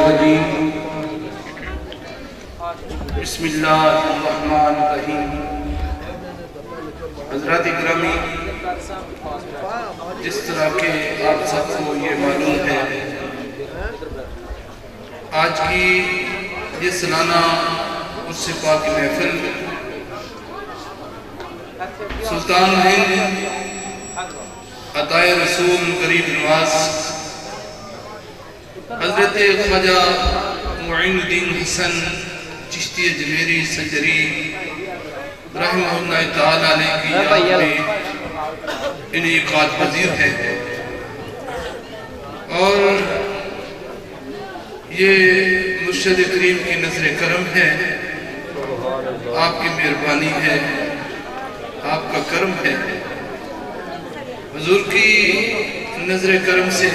الرجیم بسم اللہ الرحمن الرحیم۔ حضرات گرامی، جس طرح کہ آپ سب کو یہ معلوم ہے، آج کی یہ سالانہ عرس پاک محفل سلطان ہند عطائے رسول غریب نواز حضرت خواجہ معین الدین حسن چشتی جمیری سجری رحمہ اللہ تعالیٰ علیہ کی یاد میں انعقاد پذیر ہے، اور یہ مرشد کریم کی نظر کرم ہے، آپ کی مہربانی ہے، آپ کا کرم ہے۔ حضور کی نظر کرم سے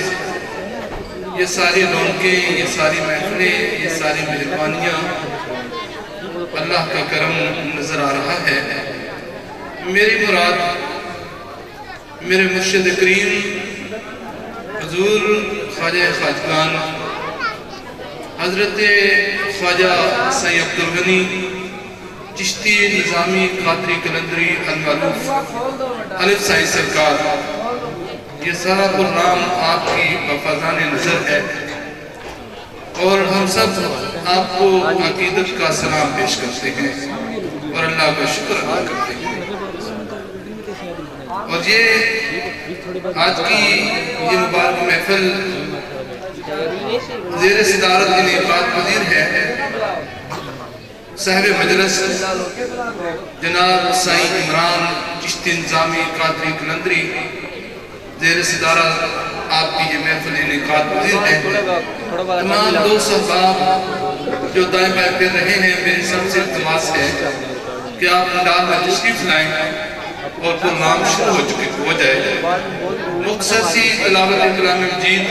یہ ساری رونقیں، یہ ساری محفلیں، یہ ساری مہربانیاں، اللہ کا کرم نظر آ رہا ہے۔ میری مراد میرے مرشد کریم حضور خواجہ خواجگان حضرت خواجہ سید عبدالغنی چشتی نظامی قادری قلندری المعروف الف سائی سرکار، یہ سارا نام آپ کی بفضان نظر ہے، اور ہم سب آپ کو عقیدت کا سلام پیش کرتے ہیں اور اللہ کا شکر ادا کرتے ہیں۔ اور یہ آج کی یہ مبارک محفل زیر صدارت انعقاد پذیر ہے صاحب مجلس جناب سائیں عمران چشتی نظامی قادری قلندری، زیر صدارت آپ کی یہ محفل انعقاد پذیر ہے۔ تمام دوست احباب جو دائیں بائیں پھر رہے ہیں، میری سب سے التماس ہے کہ آپ انداز میں تشریف لائیں اور پروگرام شروع ہو جائے۔ مختصر سی تلاوت کلام مجید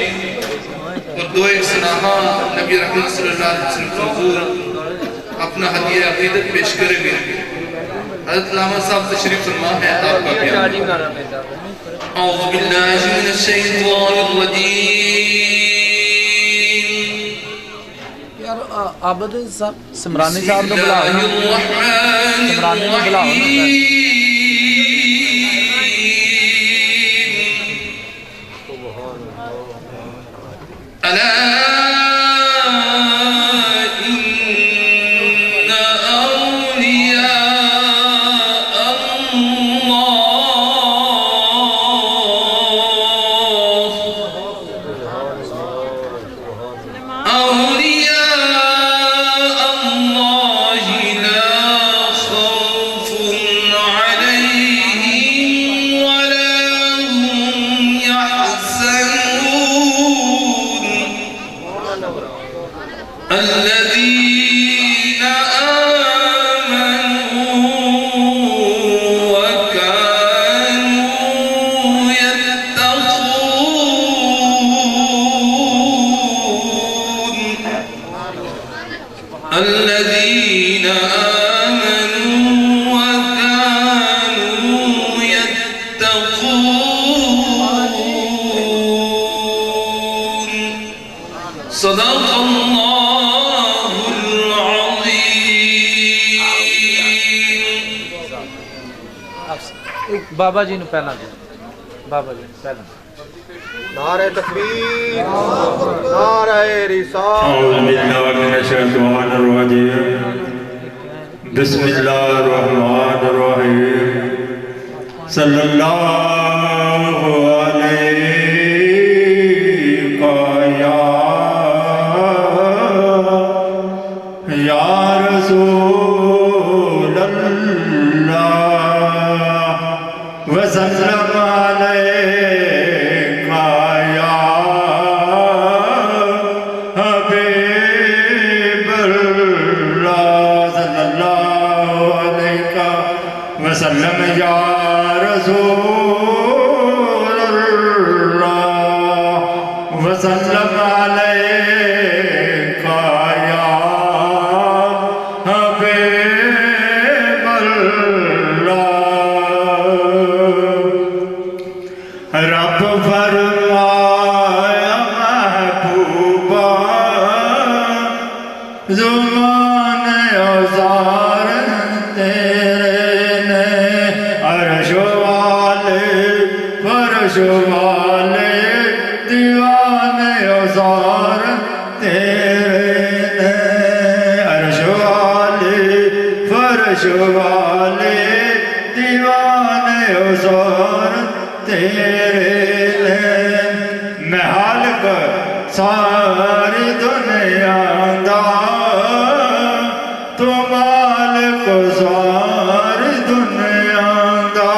اور دو ایک سناہا نبی رحمت صلی اللہ علیہ وسلم حضور اپنا ہدیہ عقیدت پیش کریں گے۔ حضرت علامہ صاحب تشریف فرما ہے، آپ کا بیان۔ اعوذ باللہ من الشیطان الرجیم۔ یار عابد صاحب سمرانی صاحب کو بلاؤ، سمرانی کو بلاؤ الذين آمنوا وكانوا يتقون، الذين آمنوا وكانوا يتقون، صدق اللہ بابا جی نو پہلا دے، بابا جی پہلا نعرہ تکبیر، نعرہ رسالت۔ اعوذ باللہ من الشیطان الرجیم، بسم اللہ الرحمن الرحیم، صلی اللہ علیہ یا رسول اللہ وسلم علیکہ یا حبیب اللہ، صلی اللہ علیہ وسلم یا رسول اللہ وسلم علیکہ یا حبیب اللہ۔ رب فرمایا محبوبا زبان اوزار تیرے نے عرش والے فرش والے دیوان اوزار تیرے نے عرش والے فرش والے دیوان اوزار تیرے نے محالک ساری دنیا دا تو مالک ساری دنیا دا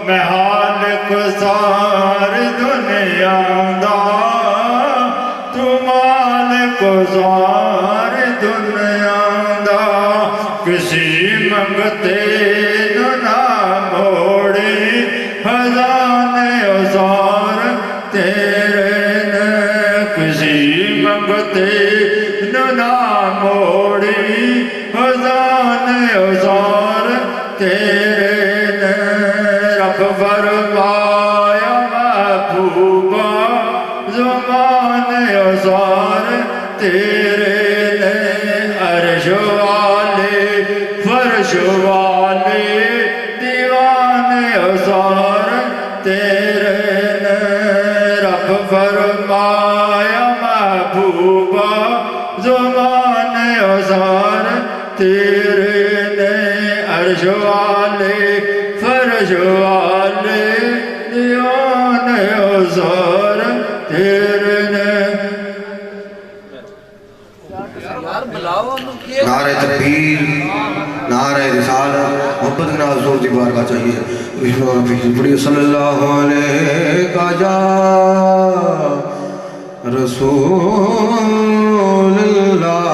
محالک ساری دنیا دا تو مالک ساری دنیا دا کسی منگتے نہ موڑی خزانے اوزار تیرے نے کسی منگتے نہ موڑی خزانے اوزار تیرے نے رب فرمایا محبوبا زبان اوزار تیرے نے عرش والے فرش والے دیوان اوزار تیرے نے رب فرمایا محبوبا زبان اوزار تیرے نے عرش والے فرش والے دیوان اوزار تیرے نے یار بلاؤ انہوں کی نعرہ تکبیر نعرہ رسالت محبت کے نام زور دی بارگاہ چاہیے صلی اللہ علیہ کا جا رسول اللہ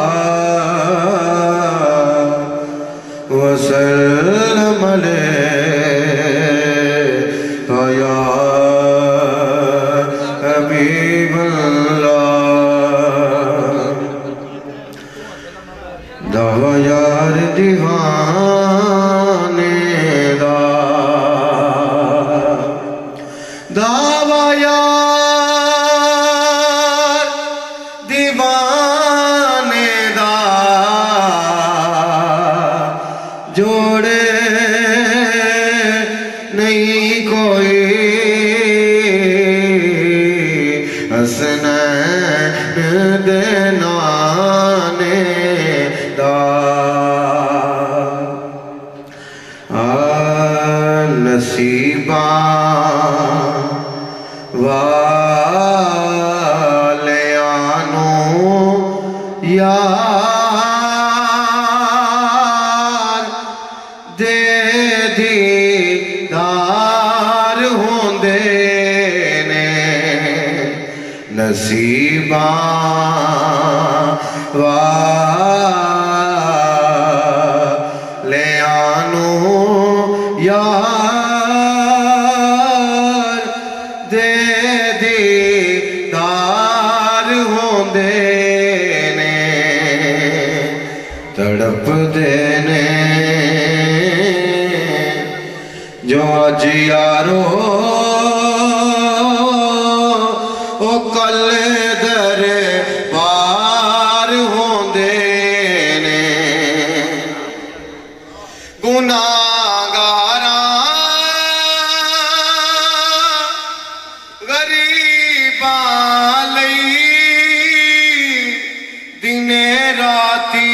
وسلم علیہ یا حبیب اللہ دعوی یار دیوانے دا دعوی یار دیوانے دا جوڑے نہیں کوئی حسنین دینانے دا نصیباں والیانوں یار دے دیدار ہوندے نے نصیباں والیانوں یار دے دیدار ہوندے نے تڑپ دینے جو اج یارو او کل در پار ہوندے نے گناہگاراں غریباں لئی دنے راتی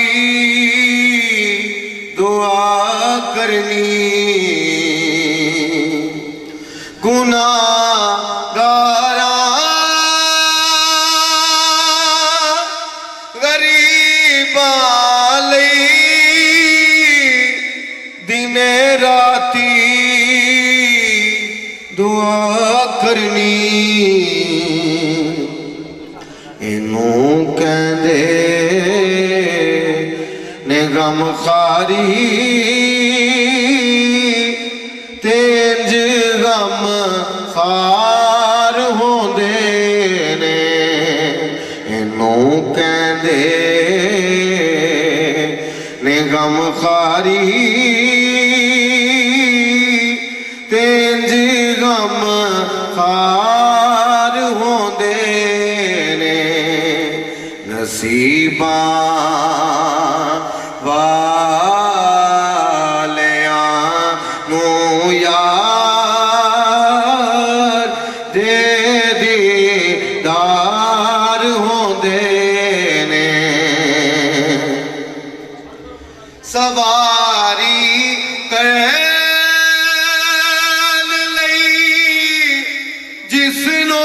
دعا کرنی گناہگاراں غریباں لئی دنے راتی دعا کرنی اینوں کہندے نے غم خاری تینج غم خار ہوندے نے اینوں کہندے نے غم خاری تینج غم خار ہوندے نے نصیباں والیاں نو یار دے دیدار ہوندے نے سواری کرن لئی جس نو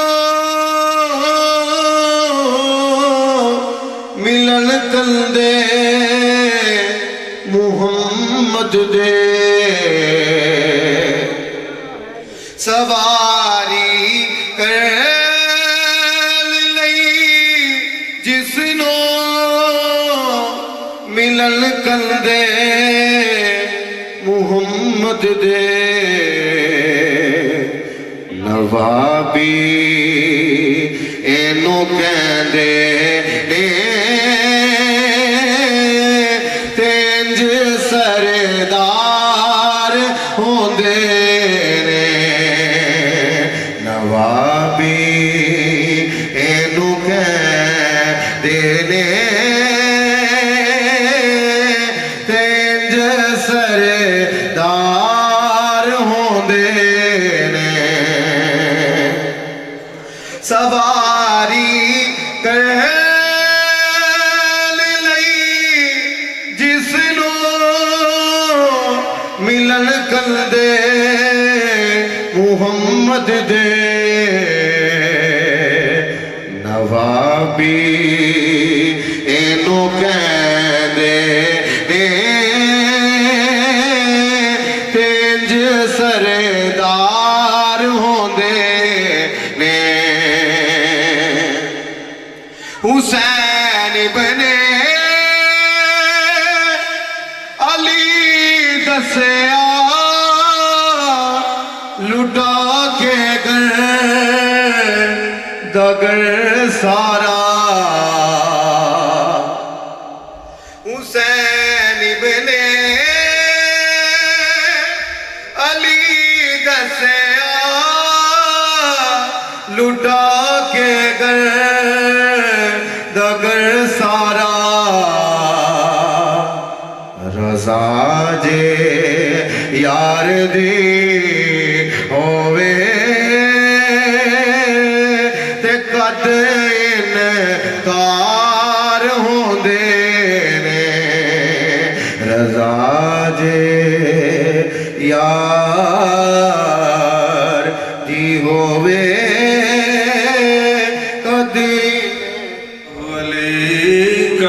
ملن کندے محمد دے سواری کرن لئی جس نو ملن کندے محمد دے نوابی اینو کہندے نے تینج سردار ہوندے نے نوابی اینو کہندے نے تینج سردار ہوندے نے سواری کرن لئی جس نو ملن کندے محمد دے نوابی اینو کہندے نے تینج سردار ہوندے نے حسین ابن علی دسیا لٹا کے دگر سارا حسین ابن علی دسیا لٹا کے دگر سارا رضا جے یار دی ہووے تے قد انکار ہوندے نے رضا جے یار دی ہووے قد ولیک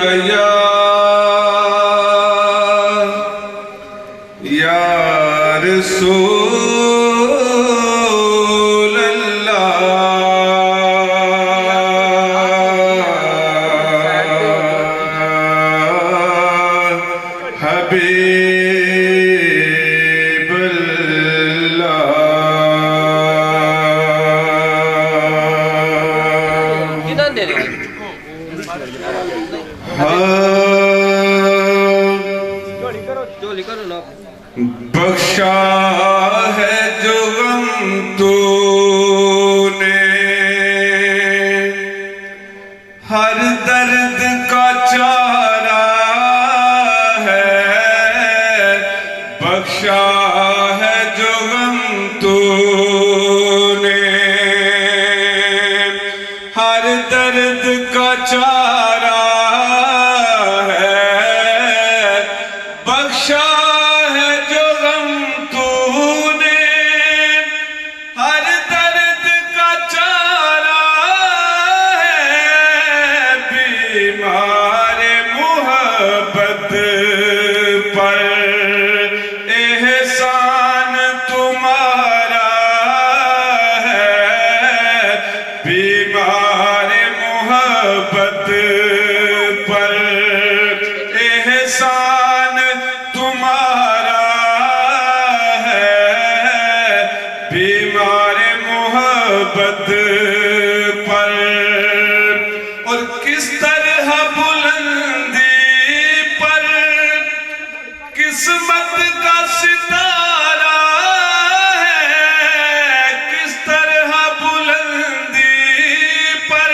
یا رسول اللہ حبیب اللہ کدھر دے رہے بخشا ہے جو غم تو نے ہر درد کا چارہ ہے بخشا ہے جو غم تو نے ہر درد کا چارہ ہے بخشا قسمت کا ستارہ ہے کس طرح بلندی پر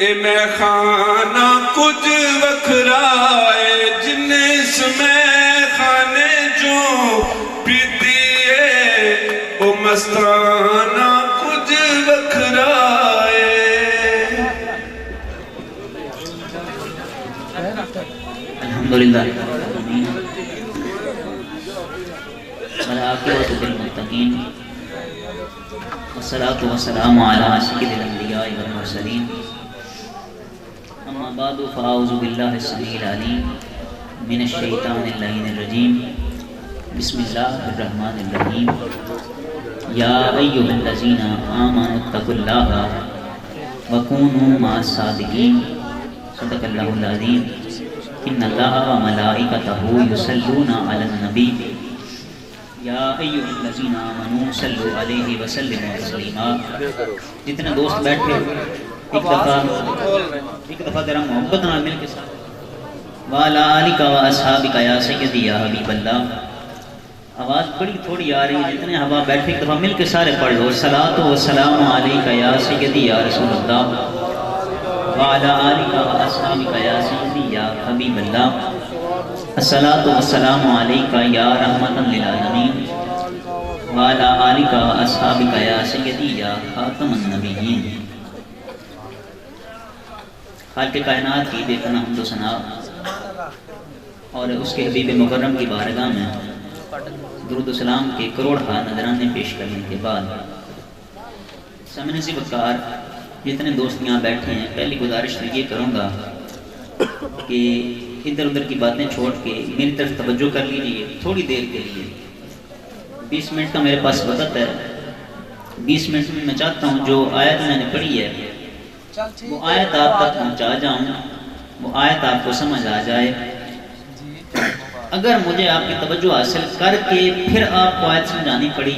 اے میں خانہ کچھ وکھرائے جنس میں خانے جو پیتی ہے او مستانہ کچھ وکھرائے. الحمدللہ والعاقبۃ للمتقین والصلاة والسلام علی سید الانبیاء والمرسلین. اما بعد فاعوذ باللہ السمیع العلیم من الشیطان اللعین الرجیم. بسم اللہ الرحمن الرحیم. یا ایھا الذین آمنوا اتقوا اللہ وکونوا مع الصادقین. صدق اللہ العظیم. ان اللہ و ملائکتہ یصلون علی النبی یا ایھا الذین آمنوا صلوا علیہ وسلموا تسلیما. جتنے دوست بیٹھے ایک دفعہ ذرا محبت نال مل کے ساتھ وعلی آلک و اصحابک یا سیدی یا حبیب اللہ. آواز بڑی تھوڑی آ رہی ہے، جتنے ہوا بیٹھے ایک دفعہ مل کے سارے پڑھ لو. الصلاۃ والسلام علیک یا سیدی یا رسول اللہ وعلی آلک و اصحابک یا سیدی یا حبیب اللہ. الصلاۃ والسلام علیک یا رحمۃ للعالمین وعلی آلک و اصحابک یا سیدی یا خاتم النبیین. خالق کائنات کی بے پناہ حمد و ثنا اور اس کے حبیب مکرم کی بارگاہ میں درود و سلام کے کروڑ ہا نذرانے پیش کرنے کے بعد سامنے سے وقار جتنے دوست یہاں بیٹھے ہیں، پہلی گزارش تو یہ کروں گا کہ ادھر ادھر کی باتیں چھوڑ کے میری طرف توجہ کر لیجیے تھوڑی دیر کے لیے. 20 منٹ کا میرے پاس وقت ہے. 20 منٹ میں میں چاہتا ہوں جو آیت میں نے پڑھی ہے وہ آیت آپ تک پہنچا جاؤں، وہ آیت آپ کو سمجھ آ جائے. اگر مجھے آپ کی توجہ حاصل کر کے پھر آپ کو آیت سمجھانی پڑی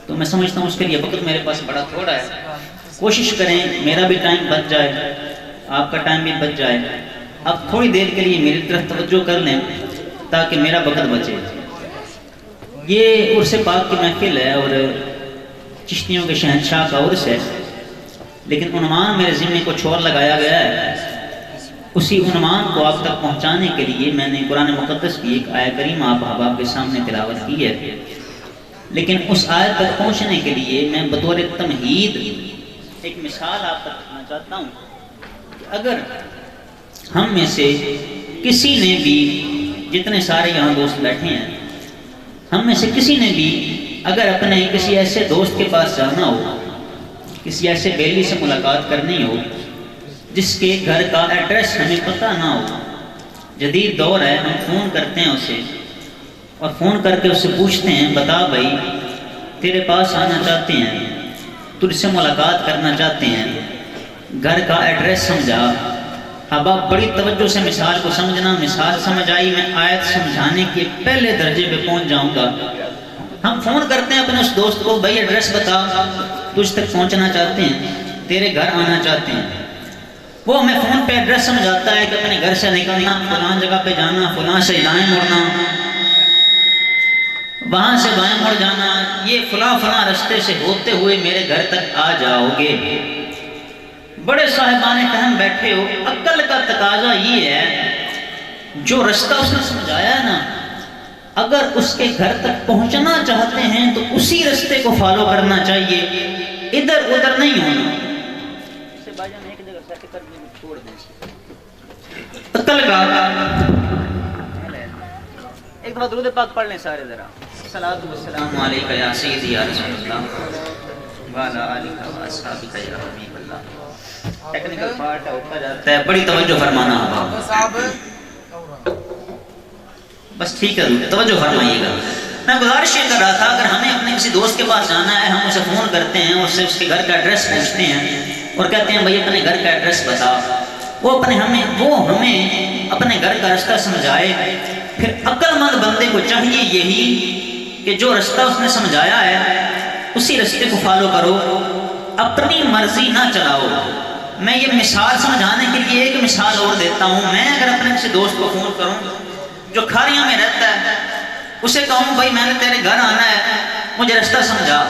تو میں سمجھتا ہوں اس کے لیے وقت میرے پاس بڑا تھوڑا ہے. کوشش کریں میرا بھی ٹائم بچ جائے، آپ کا ٹائم بھی بچ جائے. اب تھوڑی دیر کے لیے میری طرف توجہ کر لیں تاکہ میرا وقت بچے. یہ عرس پاک کی محفل ہے اور چشتیوں کے شہنشاہ کا عرس ہے، لیکن عنوان میرے ذمے کو چھوڑ لگایا گیا ہے. اسی عنوان کو آپ تک پہنچانے کے لیے میں نے قرآن مقدس کی ایک آیت کریمہ آپ احباب کے سامنے تلاوت کی ہے. لیکن اس آیت تک پہنچنے کے لیے میں بطور تمہید ایک مثال آپ تک رکھنا چاہتا ہوں کہ اگر ہم میں سے کسی نے بھی، جتنے سارے یہاں دوست بیٹھے ہیں، ہم میں سے کسی نے بھی اگر اپنے کسی ایسے دوست کے پاس جانا ہو، کسی ایسے بیلی سے ملاقات کرنی ہو جس کے گھر کا ایڈریس ہمیں پتہ نہ ہو. جدید دور ہے، ہم فون کرتے ہیں اسے اور فون کر کے اس سے پوچھتے ہیں بتا بھائی تیرے پاس آنا چاہتے ہیں، تجھ سے ملاقات کرنا چاہتے ہیں، گھر کا ایڈریس سمجھا. اب آپ بڑی توجہ سے مثال کو سمجھنا. مثال سمجھ آئی، میں آیت سمجھانے کے پہلے درجے پہ پہنچ جاؤں گا. ہم فون کرتے ہیں اپنے اس دوست کو، بھائی ایڈریس بتا، تجھ تک پہنچنا چاہتے ہیں، تیرے گھر آنا چاہتے ہیں. وہ ہمیں فون پہ ایڈریس سمجھاتا ہے کہ اپنے گھر سے نکلنا، فلاں جگہ پہ جانا، فلاں سے دائیں مڑنا، وہاں سے بائیں مڑ جانا، یہ فلاں فلاں رستے سے ہوتے ہوئے میرے گھر تک آ جاؤ گے. بڑے صاحبان فہم بیٹھے ہو. عقل کا تقاضا یہ ہے جو رستہ اس نے سمجھایا ہے نا، اگر اس کے گھر تک پہنچنا چاہتے ہیں تو اسی رستے کو فالو کرنا چاہیے، ادھر ادھر نہیں ہونا. عقل کا ایک دفعہ درود پاک پڑھ لیں سارے ذرا. الصلاۃ والسلام علیک یا سیدی یا رسول اللہ وعلی آلک و اصحابک یا حبیب اللہ. ٹیکنیکل پارٹ ہوتا جاتا ہے، بڑی توجہ فرمانا ہوگا. بس ٹھیک ہے، توجہ فرمائیے گا. میں گزارش یہ کر رہا تھا اگر ہمیں اپنے کسی دوست کے پاس جانا ہے، ہم اسے فون کرتے ہیں، اس سے اس کے گھر کا ایڈریس پوچھتے ہیں اور کہتے ہیں بھائی اپنے گھر کا ایڈریس بتا. وہ ہمیں اپنے گھر کا رستہ سمجھائے. پھر عقل مند بندے کو چاہیے یہی کہ جو رستہ اس نے سمجھایا ہے اسی رستے کو فالو کرو، اپنی مرضی نہ چلاؤ. میں یہ مثال سمجھانے کے لیے ایک مثال اور دیتا ہوں. میں اگر اپنے کسی دوست کو فون کروں جو کھاریاں میں رہتا ہے، اسے کہوں بھائی میں نے تیرے گھر آنا ہے، مجھے رستہ سمجھا.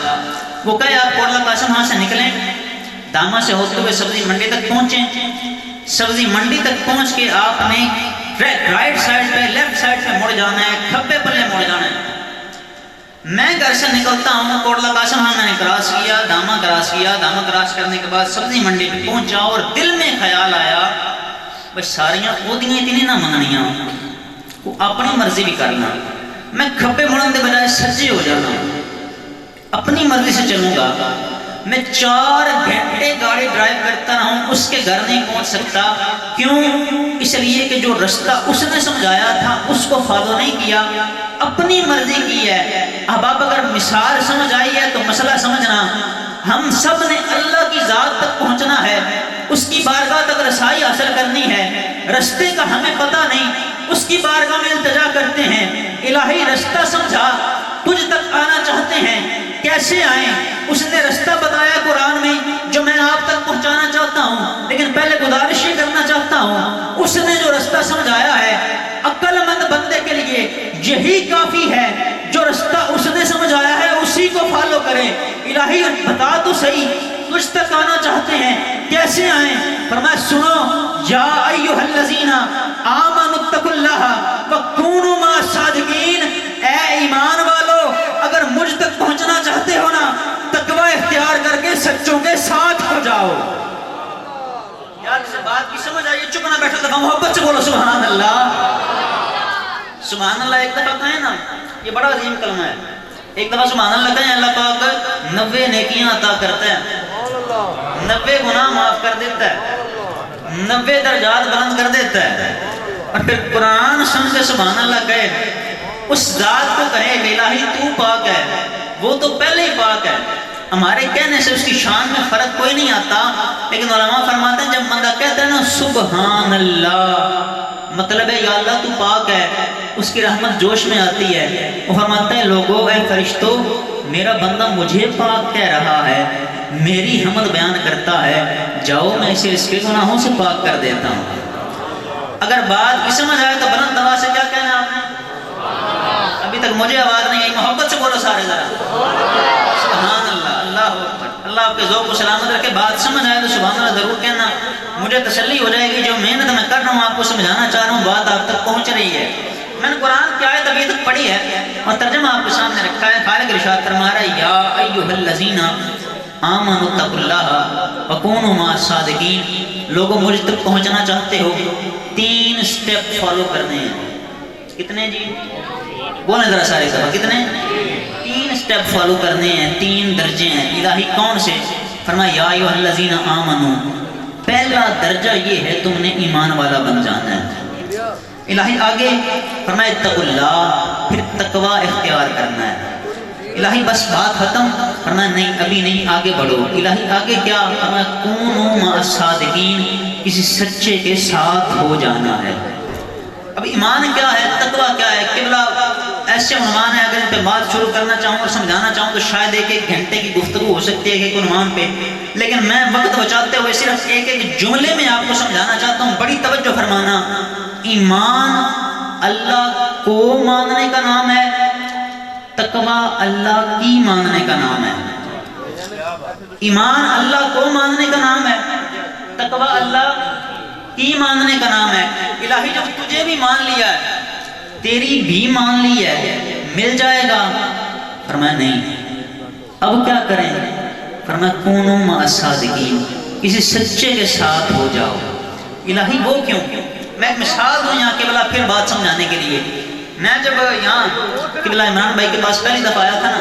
وہ کہے آپ کوٹلا قاسم ہاں سے نکلیں، داما سے ہوتے ہوئے سبزی منڈی تک پہنچے. سبزی منڈی تک پہنچ کے آپ نے رائٹ سائڈ پہ لیفٹ سائڈ پہ مڑ جانا ہے, کھبے پلے مڑ جانا ہے. میں گھر سے نکلتا ہوں, کوٹلا قاسم ہاں میں نے کراس کیا, داما کراس کیا. داما کراس کرنے کے بعد سبزی منڈی پہ پہنچا اور دل میں خیال آیا بھائی ساریاں اودیاں اتنی نہ مننیاں, وہ اپنی مرضی بھی کرنا. میں کھبے مڑن دے بجائے سجے ہو جانا, اپنی مرضی سے چلوں گا. میں 4 گھنٹے گاڑی ڈرائیو کرتا رہا ہوں, اس کے گھر نہیں پہنچ سکتا. کیوں؟ اس لیے کہ جو رستہ اس نے سمجھایا تھا اس کو فالو نہیں کیا, اپنی مرضی کی ہے. اب آپ اگر مثال سمجھ آئی ہے تو مسئلہ سمجھنا, ہم سب نے اللہ کی ذات تک پہنچنا ہے, اس کی بارگاہ تک رسائی حاصل کرنی ہے. رستے کا ہمیں پتہ نہیں, اس کی بارگاہ میں التجا کرتے ہیں, الہی رستہ سمجھا, تجھ تک آنا چاہتے ہیں, کیسے آئیں؟ اس نے رستہ بتایا قرآن میں جو میں آپ تک پہنچانا چاہتا ہوں, لیکن پہلے گزارش یہ کرنا چاہتا ہوں, اس نے جو رستہ سمجھایا ہے عقل مند بندے کے لیے یہی کافی ہے. جو رستہ اس نے سمجھایا ہے اسی کو فالو کریں. الہی بتا تو صحیح, تجھ تک آنا چاہتے ہیں, کیسے آئیں؟ فرمایا سنو, یا ایھا الذین آمنوا اتقوا اللہ وکونوا مع الصادقین. اے ایمان والو, اگر مجھ تک پہنچنا چاہتے ہو نا, تقوی اختیار کر کے سچوں کے ساتھ ہو جاؤ. یار سے بات کی سمجھ آئیے, چپ نہ بیٹھو, دفعہ محبت سے بولو سبحان اللہ. سبحان اللہ ایک دفعہ کہیں نا, یہ بڑا عظیم کلمہ ہے. ایک دفعہ سبحان اللہ کہیں, اللہ پاک 90 نیکیاں عطا کرتا ہے, 90 گناہ معاف کر دیتا ہے, 90 درجات بلند کر دیتا ہے. اور پھر قرآن سن کے سبحان اللہ کہے, اس ذات کو کہے الہی تو پاک ہے, وہ تو پہلے ہی پاک ہے. ہمارے کہنے سے اس کی شان میں فرق کوئی نہیں آتا, لیکن علماء فرماتے ہیں جب بندہ کہتا ہے نا سبحان اللہ, مطلب ہے یا اللہ تو پاک ہے, اس کی رحمت جوش میں آتی ہے. وہ فرماتا ہے لوگو اے فرشتو, میرا بندہ مجھے پاک کہہ رہا ہے, میری حمد بیان کرتا ہے, جاؤ میں اسے اس کے گناہوں سے پاک کر دیتا ہوں. اگر بات کی سمجھ آئے تو بلند آواز سے کیا کہنا آپ نے؟ ابھی تک مجھے آواز نہیں آئی, محبت سے بولو سارے ذرا سبحان اللہ. اللہ اکبر. اللہ آپ کے ذوق کو سلامت رکھے. بات سمجھ آئے تو سبحان اللہ ضرور کہنا, مجھے تسلی ہو جائے گی. جو محنت میں کر رہا ہوں آپ کو سمجھانا چاہ رہا ہوں, بات آپ تک پہنچ رہی ہے. میں نے قرآن کی آیت ابھی تک پڑھی ہے اور ترجمہ آپ کے سامنے رکھا ہے. خالق ارشاد فرما رہا ہے یا ایھا الذین آمنوا اتقوا اللہ وکونوا مع الصادقین. لوگوں مجھ تک پہنچنا چاہتے ہو, 3 سٹیپ فالو کرنے ہیں. کتنے جی؟ بولیں ذرا سارے سب, کتنے؟ 3 سٹیپ فالو کرنے ہیں, 3 درجے ہیں. الہی کون سے؟ فرمایا یا ایھا الذین آمنوا, پہلا درجہ یہ ہے تم نے ایمان والا بن جانا ہے. الہی آگے فرمایا اتقوا اللہ, پھر تقوی اختیار کرنا ہے. الہی بس بات ختم؟ فرمایا نہیں, ابھی نہیں, آگے بڑھو. الہی آگے کیا؟ فرمایا کونوا مع الصادقین, کسی سچے کے ساتھ ہو جانا ہے. اب ایمان کیا ہے, تقوی کیا ہے؟ قبلہ ایسے عنوان ہے, اگر ان پہ بات شروع کرنا چاہوں اور سمجھانا چاہوں تو شاید 1 گھنٹے کی گفتگو ہو سکتی ہے ایک عنوان پہ, لیکن میں وقت بچاتے ہوئے صرف ایک جملے میں آپ کو سمجھانا چاہتا ہوں. بڑی توجہ فرمانا. ایمان اللہ کو ماننے کا نام ہے, تقوی اللہ کی ماننے کا نام ہے. ایمان اللہ کو ماننے کا نام ہے, تقوی اللہ کی ماننے کا نام ہے. الہی جب تجھے بھی مان لیا ہے, تیری بھی مان لی ہے, مل جائے گا؟ فرمایا نہیں. اب کیا کریں؟ فرمایا کونوا مع الصادقین, کسی سچے کے ساتھ ہو جاؤ. الہی وہ کیوں؟ میں ایک مثال دوں یہاں قبلہ پھر بات سمجھانے کے لیے. میں جب یہاں قبلہ عمران بھائی کے پاس پہلی دفعہ آیا تھا نا,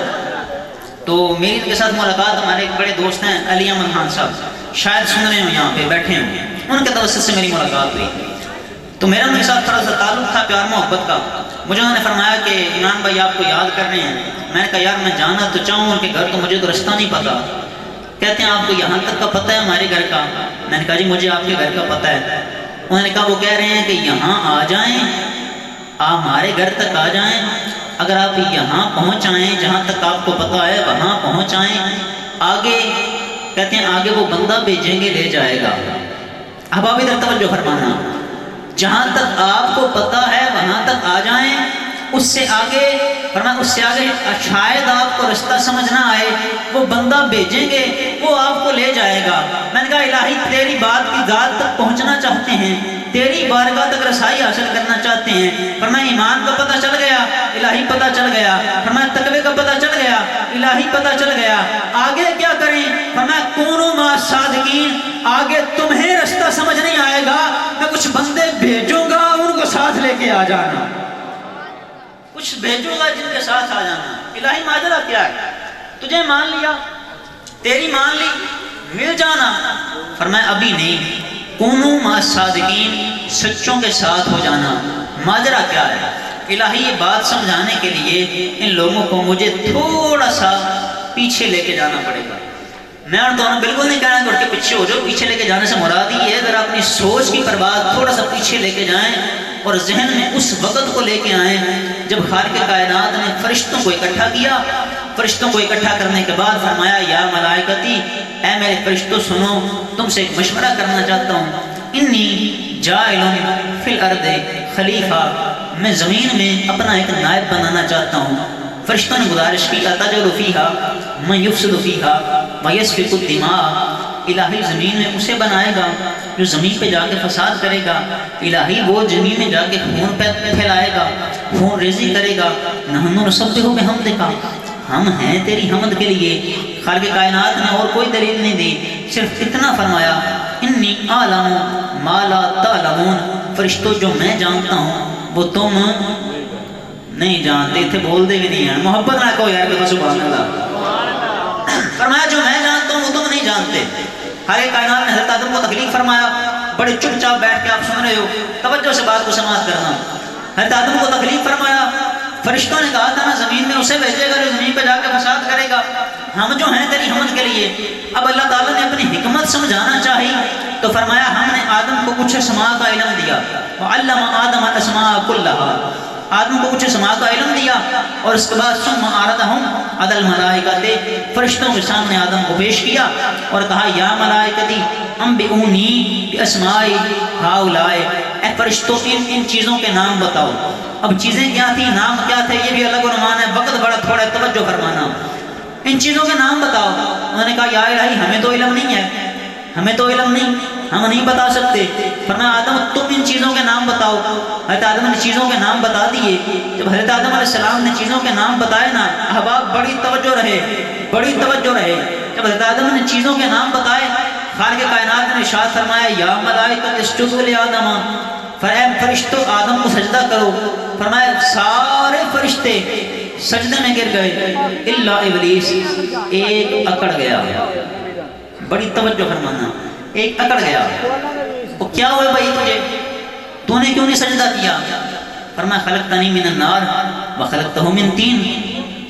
تو میری ان کے ساتھ ملاقات, ہمارے ایک بڑے دوست ہیں علی احمد خان صاحب, شاید سن رہے ہوں یہاں پہ بیٹھے ہوں, ان کے توسط سے میری ملاقات ہوئی. تو میرا ان کے ساتھ تھوڑا سا تعلق تھا پیار محبت کا. مجھے انہوں نے فرمایا کہ عمران بھائی آپ کو یاد کر رہے ہیں. میں نے کہا یار میں جانا تو چاہوں ان کے گھر, تو مجھے تو رستہ نہیں پتا. کہتے ہیں آپ کو یہاں تک کا پتہ ہے ہمارے گھر کا؟ میں نے کہا جی مجھے آپ کے گھر کا پتہ ہے. انہوں نے کہا وہ کہہ رہے ہیں کہ یہاں آ جائیں, آپ ہمارے گھر تک آ جائیں, اگر آپ یہاں پہنچ آئیں, جہاں تک آپ کو پتہ ہے وہاں پہنچ آئیں, آگے کہتے ہیں آگے وہ بندہ بھیجیں گے لے جائے گا. اب آپ ادھر توجہ فرمانا, جہاں تک آپ کو پتہ ہے وہاں تک آ جائیں, اس سے آگے فرمایا اس سے آگے شاید آپ کو رستہ سمجھ نہ آئے، وہ بندہ بھیجیں گے، وہ آپ کو لے جائے گا۔ میں نے کہا الہی تیری بات کی ذات تک پہنچنا چاہتے ہیں، تیری بارگاہ تک رسائی حاصل کرنا چاہتے ہیں۔ فرمایا ایمان کا پتہ چل گیا، الہی پتہ چل گیا۔ فرمایا تقوی کا پتہ چل گیا، الہی پتہ چل گیا۔ آگے کیا کریں؟ فرمایا کونوا مع الصادقین، آگے تمہیں رستہ سمجھ نہیں آئے گا، میں کچھ بندے بھیجوں گا، ان کو ساتھ لے کے آ جانا، کچھ بھیجوں گا جن کے ساتھ آ جانا۔ الہی ماجرا کیا ہے؟ تجھے مان لیا، تیری مان لی، مل جانا۔ فرمایا ابھی نہیں، کونوا مع الصادقین، سچوں کے ساتھ ہو جانا۔ ماجرا کیا ہے؟ الہی یہ بات سمجھانے کے لیے ان لوگوں کو مجھے تھوڑا سا پیچھے لے کے جانا پڑے گا۔ میں تو بالکل نہیں کہنا کہ اٹھ کے پیچھے ہو جاؤ، پیچھے لے کے جانے سے مراد یہ ہے ذرا اپنی سوچ کی پرواز تھوڑا سا پیچھے لے کے جائیں اور ذہن میں اس وقت کو لے کے آئیں جب خالق کائنات نے فرشتوں کو اکٹھا کیا۔ فرشتوں کو اکٹھا کرنے کے بعد فرمایا یا ملائکتی، اے میرے فرشتوں سنو، تم سے ایک مشورہ کرنا چاہتا ہوں۔ انی جاعل فی الارض خلیفہ، میں زمین میں اپنا ایک نائب بنانا چاہتا ہوں۔ فرشتوں نے گزارش کی اتجعل فیہا من یفسد فیہا ویسفک الدماء، الہی زمین میں اسے بنائے گا جو زمین پہ جا کے فساد کرے گا، الہی وہ زمین میں جا کے خون پھیلائے گا، خون ریزی کرے گا۔ نحن نسبح بحمدک، ہم ہیں تیری حمد کے لیے۔ خالق کائنات نے اور کوئی دلیل نہیں دی، صرف اتنا فرمایا انی اعلم ما لا تعلمون، فرشتوں جو میں جانتا ہوں وہ تم نہیں جانتے تھے، بول دے بھی نہیں ہیں، محبت نہ کہو یار کہ سبحان اللہ۔ فرمایا جو میں جانتا ہوں وہ تم نہیں جانتے۔ خالق کائنات نے حضرت آدم کو تکلیف فرمایا، بڑے چپ چاپ بیٹھ کے آپ سن رہے ہو، توجہ سے بات کو سماعت کرنا۔ حضرت آدم کو تکلیف فرمایا، فرشتوں نے کہا تھا نا زمین میں اسے بھیجے گا جو زمین پہ جا کے فساد کرے گا، ہم جو ہیں تیری حمد کے لیے۔ اب اللہ تعالیٰ نے اپنی حکمت سمجھانا چاہی تو فرمایا ہم نے آدم کو کچھ سماع کا علم دیا، وعلم آدم الاسماء کلھا، آدم کو کچھ سماع کا علم دیا، اور اس کے بعد ثم عرضہم علی الملائکۃ، فرشتوں کے سامنے آدم کو پیش کیا اور کہا یا ملائکتی انبئونی باسماء ہؤلاء، اے فرشتوں ان چیزوں کے نام بتاؤ۔ اب چیزیں کیا تھی، نام کیا تھے، یہ بھی الگ عنوان ہے، وقت بڑا تھوڑا ہے، توجہ فرمانا۔ ان چیزوں کے نام بتاؤ۔ انہوں نے کہا یا الہی ہمیں تو علم نہیں ہے، ہمیں تو علم نہیں، ہم نہیں بتا سکتے۔ فرمایا آدم تم ان چیزوں کے نام بتاؤ۔ حضرت آدم نے چیزوں کے نام بتا دیے۔ جب حضرت آدم علیہ السلام نے چیزوں کے نام بتائے نا، احباب بڑی توجہ رہے، بڑی توجہ رہے۔ جب حضرت آدم نے چیزوں کے نام بتائے، خالق کائنات نے ارشاد فرمایا یا ملائکۃ اسجدوا لآدم، فرشتوں آدم کو سجدہ کرو۔ فرمایا سارے فرشتے سجدے میں گر گئے الا ابلیس، ایک اکڑ گیا۔ بڑی توجہ فرمانا، ایک اکڑ گیا۔ وہ کیا ہوئے بھائی تجھے، تو نے کیوں نہیں سجدہ کیا؟ فرمایا خلقتنی من النار وخلقتہ من طین،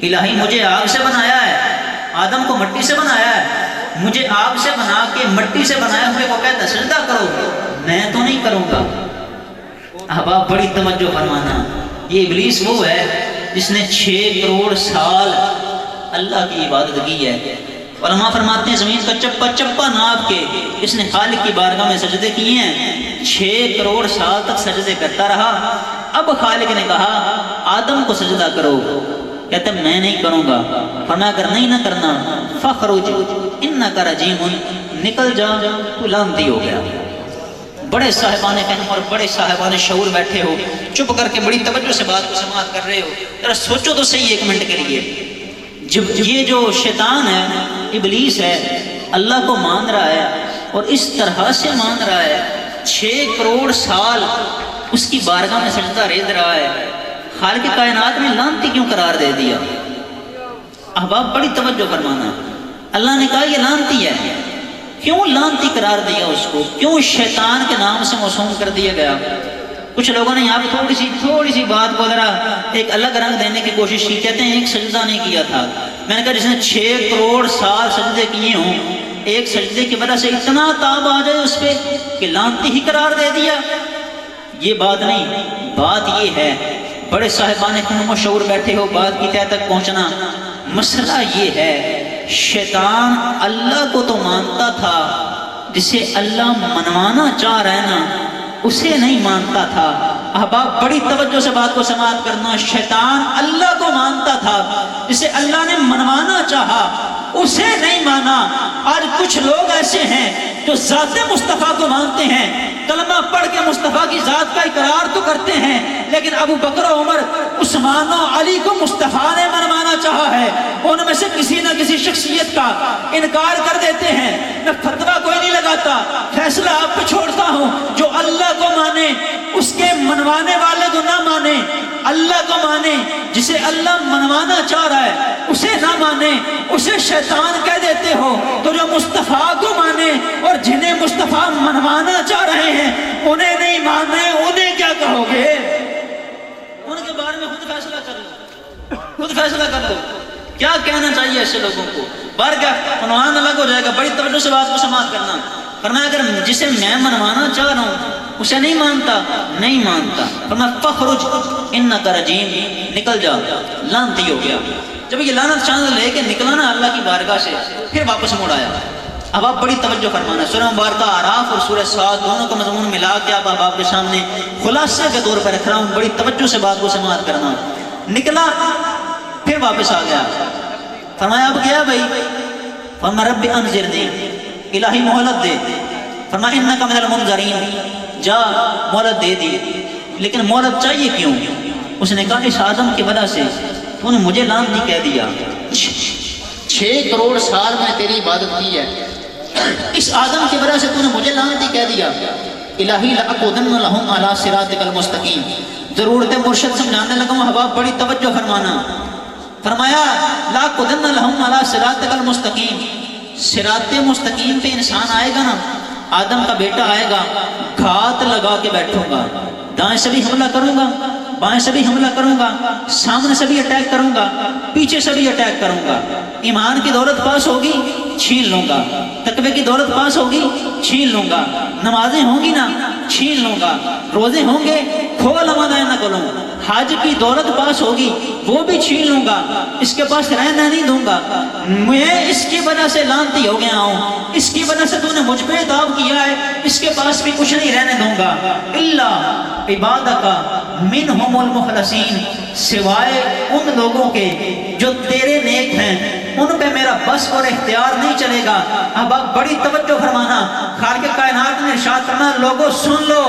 الہی مجھے آگ سے بنایا ہے، آدم کو مٹی سے بنایا ہے، مجھے آگ سے بنا کے مٹی سے بنائے ہوئے کو کہتا سجدہ کرو، میں تو نہیں کروں گا۔ احباب بڑی توجہ فرمانا، یہ ابلیس وہ ہے جس نے 6 کروڑ سال اللہ کی عبادت کی ہے۔ علماء فرماتے ہیں زمین کا چپا چپا ناپ کے اس نے خالق کی بارگاہ میں سجدے کیے ہیں، 6 کروڑ سال تک سجدے کرتا رہا۔ اب خالق نے کہا آدم کو سجدہ کرو، کہتے میں نہیں کروں گا۔ فرمایا اگر نہیں نہ کرنا فخرج انک رجیم، نکل جا تو لعنتی ہو گیا۔ بڑے صاحبان فہم اور بڑے صاحبان شعور بیٹھے ہو، چپ کر کے بڑی توجہ سے بات کو سماعت کر رہے ہو، ذرا سوچو تو صحیح 1 منٹ کے لیے۔ جب یہ جو شیطان ہے، ابلیس ہے، اللہ کو مان رہا ہے اور اس طرح سے مان رہا ہے، 6 کروڑ سال اس کی بارگاہ میں سجدہ ریز رہا ہے، خالق کائنات نے لعنتی کیوں قرار دے دیا؟ احباب بڑی توجہ فرمانا، اللہ نے کہا یہ لعنتی ہے، کیوں لعنتی قرار دیا اس کو، کیوں شیطان کے نام سے موسوم کر دیا گیا؟ کچھ لوگوں نے یہاں پہ تھوڑی سی بات کو ذرا ایک الگ رنگ دینے کی کوشش کی، کہتے ہیں ایک سجدہ نہیں کیا تھا۔ میں نے کہا جس نے 6 کروڑ سال سجدے کیے ہوں، ایک سجدے کی وجہ سے اتنا تاب آ جائے اس پہ کہ لعنتی ہی قرار دے دیا، یہ بات نہیں۔ بات یہ ہے، بڑے صاحبان فہم و شعور بیٹھے ہو، بات کی تہہ تک پہنچنا۔ مسئلہ یہ ہے شیطان اللہ کو تو مانتا تھا، جسے اللہ منوانا چاہ رہے نا اسے نہیں مانتا تھا۔ احباب بڑی توجہ سے بات کو سماعت کرنا، شیطان اللہ کو مانتا تھا، جسے اللہ نے منوانا چاہا اسے نہیں مانا۔ آج کچھ لوگ ایسے ہیں جو ذات مصطفیٰ کو مانتے ہیں، کلمہ پڑھ کے مصطفیٰ کی ذات کا اقرار تو کرتے ہیں، لیکن ابو بکر و عمر عثمان و علی کو مصطفیٰ نے منوانا چاہا ہے، ان میں سے کسی نہ کسی شخصیت کا انکار کر دیتے ہیں۔ میں فتویٰ کوئی نہیں لگاتا، فیصلہ آپ پہ چھوڑتا ہوں، جو اللہ کو مانے اس کے منوانے والے کو نہ مانے، اللہ کو مانے جسے اللہ منوانا چاہ رہا ہے اسے نہ مانے، اسے شیطان کہہ دیتے ہو۔ تو جو مصطفیٰ کو مانے اور جنہیں مصطفیٰ منوانا چاہ رہے ہیں انہیں نہیں ماننا ہے، انہیں کیا کہو گے؟ ان کے بارے میں خود فیصلہ کر لو، خود فیصلہ کر لو کیا کہنا چاہیے ایسے لوگوں کو۔ بار کیا عنوان الگ ہو جائے گا، بڑی توجہ سے بات کو سماعت کرنا۔ فرمایا اگر جسے میں منوانا چاہ رہا ہوں اسے نہیں مانتا، نہیں مانتا، فرمایا فخرج انک رجیم، نکل جا، لعنتی ہو گیا۔ جب یہ لعنت چاند لے کے نکلا نا اللہ کی بارگاہ سے، پھر واپس مڑ آیا۔ اب آپ بڑی توجہ فرمانا، سورہ مبارکہ اعراف اور سورہ صاد دونوں کا مضمون ملا کے اب آپ کے سامنے خلاصے کے طور پر رکھ رہا ہوں، بڑی توجہ سے بات کو سماعت کرنا۔ نکلا پھر واپس آ گیا، فرمایا اب گیا بھائی، فرمایا رب انذرنی، الہی مہلت دے، فرمایا انک من المنذرین، جا مہلت دے دی، لیکن مہلت چاہیے کیوں؟ اس نے کہا اس آدم کی وجہ سے تو نے مجھے لعنتی کہہ دیا، 6 کروڑ سال میں تیری عبادت کی ہے، اس آدم کی وجہ سے تو نے مجھے لعنتی کہہ دیا، الہی لأقعدن لہم علی صراطک المستقیم۔ ضرورت مرشد سمجھانے لگا ہوں، احباب بڑی توجہ فرمانا۔ فرمایا لأقعدن لہم علی صراطک المستقیم، صراط مستقیم پہ انسان آئے گا نا، آدم کا بیٹا آئے گا، گھات لگا کے بیٹھوں گا، دائیں سے بھی حملہ کروں گا، بائیں سے بھی حملہ کروں گا، سامنے سے بھی اٹیک کروں گا، پیچھے سے بھی اٹیک کروں گا۔ ایمان کی دولت پاس ہوگی چھین لوں گا، تقوی کی دولت پاس ہوگی چھین لوں گا، نمازیں ہوں گی نا چھین لوں گا، روزے ہوں گے کھول امانہ نہ کروں، حج کی دولت پاس ہوگی وہ بھی چھین لوں گا، اس کے پاس رہنا نہیں دوں گا، میں اس کی وجہ سے لعنتی ہو گیا ہوں، اس کی وجہ سے تو نے مجھ پہ عتاب کیا ہے، اس کے پاس بھی کچھ نہیں رہنے دوں گا۔ الا عبادک منہم المخلصین، سوائے ان لوگوں کے جو تیرے نیک ہیں، ان پہ میرا بس اور اختیار نہیں چلے گا۔ اب آپ بڑی توجہ فرمانا، خالق کائنات نے ارشاد فرمایا لوگوں سن لو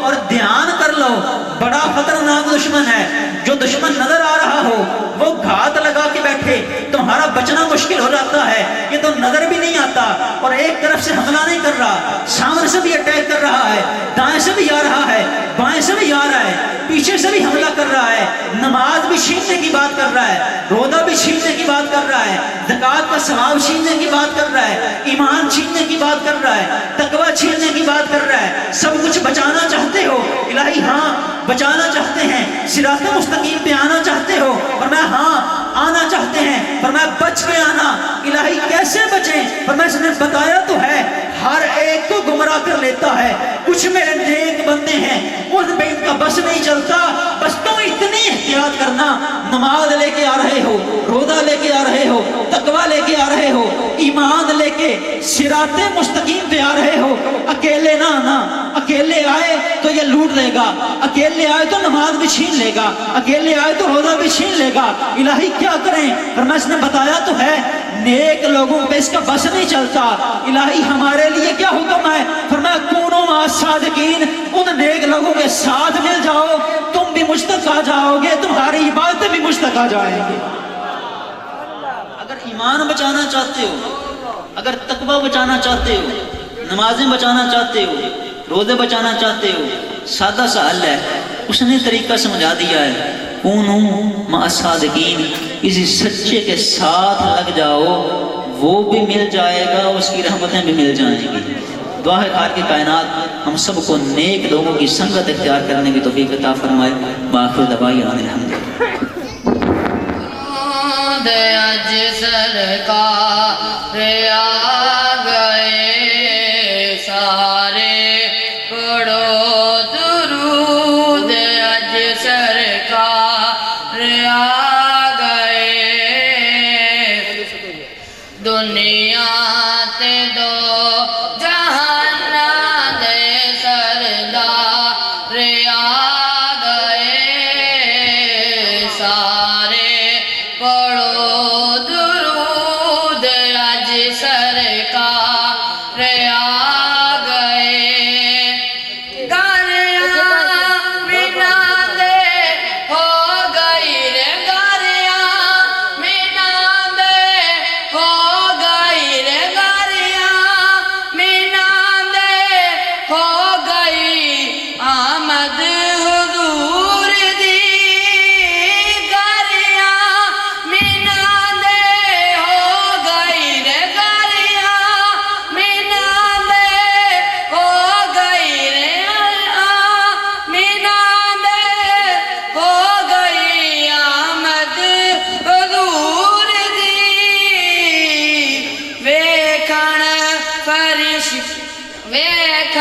اور دھیان کر لو، بڑا خطرناک دشمن ہے، جو دشمن نظر آ رہا ہو وہ گھات لگا کے بیٹھے تمہارا بچنا مشکل ہو جاتا ہے، یہ تو نظر بھی نہیں آتا اور ایک طرف سے حملہ نہیں کر رہا، سامنے سے بھی اٹیک کر رہا ہے، دائیں سے بھی آ رہا ہے، بائیں سے بھی آ رہا ہے، پیچھے سے بھی حملہ کر رہا ہے، نماز بھی چھیننے کی بات کر رہا ہے، روزہ بھی چھیننے کی بات کر رہا ہے، زکوٰۃ کا ثواب چھیننے کی بات کر رہا ہے، ایمان چھیننے کی بات کر رہا ہے، تقوی چھیننے کی بات کر رہا ہے۔ سب کچھ بچانا چاہتے ہو الہی؟ ہاں بچانا چاہتے ہیں، صراط مستقیم پہ آنا چاہتے ہو؟ فرمایا ہاں آنا چاہتے ہیں، فرمایا بچ کے آنا۔ الہی کیسے بچیں؟ فرمایا اس نے بتایا تو ہے، ہر ایک کو گمراہ کر لیتا ہے، کچھ میرے نیک بندے ہیں ان پہ ان کا بس نہیں چلتا، بس تم اتنی احتیاط کرنا، نماز لے کے آ رہے ہو، روزہ لے کے آ رہے ہو، تقوی لے کے آ رہے ہو، ایمان لے کے صراط مستقیم پہ آ رہے ہو، اکیلے نہ آنا، اکیلے آئے تو یہ لوٹ لے گا، اکیلے آئے تو نماز بھی چھین لے گا، اکیلے آئے تو روزہ بھی چھین لے گا۔ الہی کیا کریں؟ فرمایا اس نے بتایا تو ہے، نیک لوگوں پہ اس کا بس نہیں چلتا۔ الہی ہمارے لیے کیا حکم ہے؟ فرمایا کونوا مع الصادقین، ان نیک لوگوں کے ساتھ مل جاؤ، تم بھی مجھ تک آ جاؤ گے، تمہاری عبادتیں بھی مجھ تک آ جائیں گی۔ اگر ایمان بچانا چاہتے ہو، اگر تقوی بچانا چاہتے ہو، نمازیں بچانا چاہتے ہو، روزے بچانا چاہتے ہو، سادہ سا حل ہے، اس نے طریقہ سمجھا دیا ہے، کونوا مع الصادقین، کسی سچے کے ساتھ لگ جاؤ، وہ بھی مل جائے گا، اس کی رحمتیں بھی مل جائیں گی۔ دعا ہے خالق کائنات ہم سب کو نیک لوگوں کی سنگت اختیار کرنے کی توفیق عطا فرمائے۔ بآخر دعوانا الحمدللہ۔ اج سرکار آ گئے، سارے پڑھو درود، اج سرکار آ گئے، دنیا تے دو جہان دے سردار آ